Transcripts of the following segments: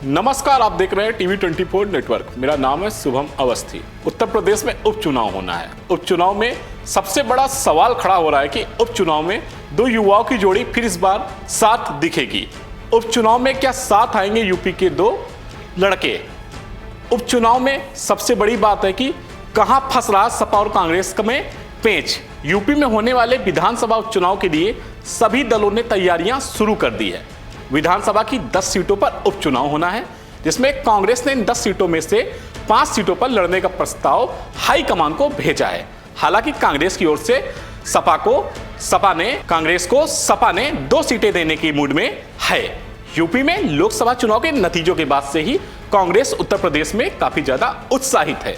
नमस्कार, आप देख रहे हैं टीवी 24 नेटवर्क। मेरा नाम है शुभम अवस्थी। उत्तर प्रदेश में उपचुनाव होना है। उपचुनाव में सबसे बड़ा सवाल खड़ा हो रहा है कि उपचुनाव में दो युवाओं की जोड़ी फिर इस बार साथ दिखेगी। उपचुनाव में क्या साथ आएंगे यूपी के दो लड़के? उपचुनाव में सबसे बड़ी बात है कि कहां फंस रहा सपा और कांग्रेस में पेंच। यूपी में होने वाले विधानसभा उपचुनाव के लिए सभी दलों ने तैयारियां शुरू कर दी है। विधानसभा की 10 सीटों पर उपचुनाव होना है, जिसमें कांग्रेस ने इन 10 सीटों में से 5 सीटों पर लड़ने का प्रस्ताव हाईकमान को भेजा है। हालांकि कांग्रेस की ओर से सपा ने 2 सीटें देने की मूड में है। यूपी में लोकसभा चुनाव के नतीजों के बाद से ही कांग्रेस उत्तर प्रदेश में काफी ज्यादा उत्साहित है।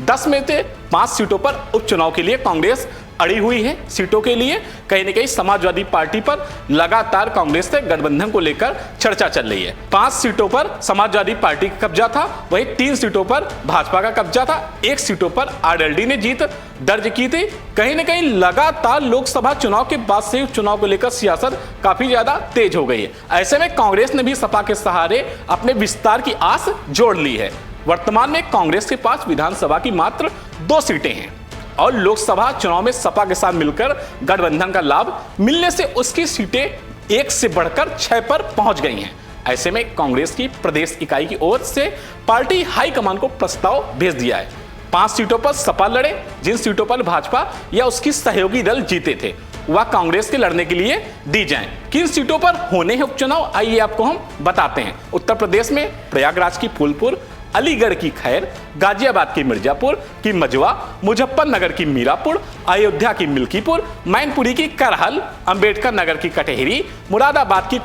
10 में से 5 सीटों पर उपचुनाव के लिए कांग्रेस अड़ी हुई है। सीटों के लिए कहीं न कहीं समाजवादी पार्टी पर लगातार कांग्रेस से गठबंधन को लेकर चर्चा चल रही है। 5 सीटों पर समाजवादी पार्टी का कब्जा था, वहीं 3 सीटों पर भाजपा का कब्जा था। 1 सीटों पर आरएलडी ने जीत दर्ज की थी। कहीं न कहीं लगातार लोकसभा चुनाव के बाद से चुनाव को लेकर सियासत काफी ज्यादा तेज हो गई है। ऐसे में कांग्रेस ने भी सपा के सहारे अपने विस्तार की आस जोड़ ली है। वर्तमान में कांग्रेस के पास विधानसभा की मात्र 2 सीटें हैं और लोकसभा चुनाव में सपा के साथ मिलकर गठबंधन का लाभ मिलने से उसकी सीटें 1 से बढ़कर 6 पर पहुंच गई हैं। ऐसे में कांग्रेस की प्रदेश इकाई की ओर से पार्टी हाईकमान को प्रस्ताव भेज दिया है। 5 सीटों पर सपा लड़े। जिन सीटों पर भाजपा या उसकी सहयोगी दल जीते थे वह कांग्रेस के लड़ने के लिए दी जाएं। किन सीटों पर होने हैं उपचुनाव, आइए आपको हम बताते हैं। उत्तर प्रदेश में प्रयागराज की फूलपुर, अलीगढ़ की खैर, गाजियाबाद की मिर्जापुर की मजवा, मुजफ्फरनगर की मीरापुर, अयोध्या की मिल्कीपुर, मैनपुरी की करहल, अंबेडकर नगर की कटेहरी, मुरादाबाद की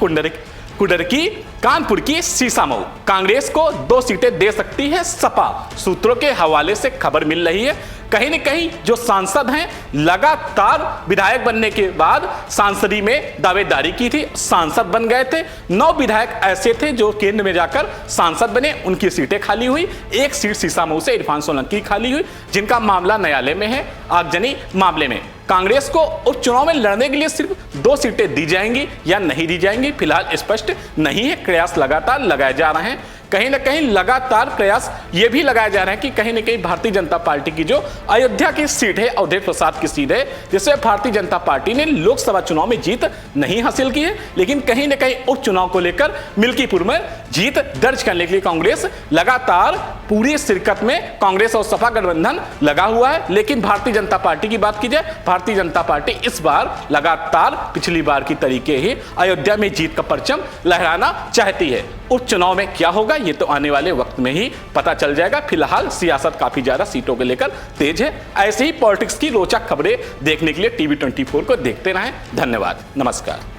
कुडरकी, कानपुर की सीसामऊ। कांग्रेस को 2 सीटें दे सकती है सपा। सूत्रों के हवाले से खबर मिल रही है कहीं न कहीं जो सांसद हैं लगातार विधायक बनने के बाद सांसदी में दावेदारी की थी, सांसद बन गए थे। 9 विधायक ऐसे थे जो केंद्र में जाकर सांसद बने, उनकी सीटें खाली हुई। 1 सीट सीसामऊ से इरफान सोलंकी खाली हुई, जिनका मामला न्यायालय में है आगजनी मामले में। कांग्रेस को उपचुनाव में लड़ने के लिए सिर्फ 2 सीटें दी जाएंगी या नहीं दी जाएंगी फिलहाल स्पष्ट नहीं है। प्रयास लगातार लगाए जा रहे हैं। कहीं ना कहीं लगातार प्रयास ये भी लगाए जा रहे हैं कि कहीं ना कहीं भारतीय जनता पार्टी की जो अयोध्या की सीट है, अवधेश प्रसाद की सीट है, जिससे भारतीय जनता पार्टी ने लोकसभा चुनाव में जीत नहीं हासिल की है, लेकिन कहीं ना कहीं उपचुनाव को लेकर मिल्कीपुर में जीत दर्ज करने के लिए कांग्रेस लगातार पूरी शिरकत में कांग्रेस और सपा गठबंधन लगा हुआ है। लेकिन भारतीय जनता पार्टी की बात की जाए, भारतीय जनता पार्टी इस बार लगातार पिछली बार की तरीके ही अयोध्या में जीत का परचम लहराना चाहती है। उपचुनाव में क्या होगा ये तो आने वाले वक्त में ही पता चल जाएगा। फिलहाल सियासत काफी ज्यादा सीटों को लेकर तेज है। ऐसे ही पॉलिटिक्स की रोचक खबरें देखने के लिए टीवी 24 को देखते रहें। धन्यवाद, नमस्कार।